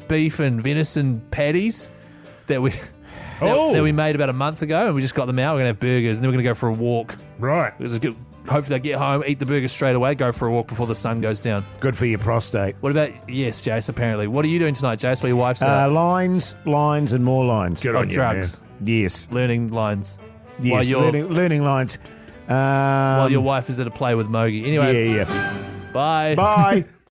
beef and venison patties that we made about a month ago, and we just got them out. We're gonna have burgers, and then we're gonna go for a walk. Right. Hopefully, I get home, eat the burger straight away, go for a walk before the sun goes down. Good for your prostate. What about Jace? Apparently, what are you doing tonight, Jace? Where your wife's at? Lines, and more lines. Good on you, drugs, man. Yes. learning lines. Yes, learning lines. While your wife is at a play with Mogi. Anyway, Yeah. bye. Bye.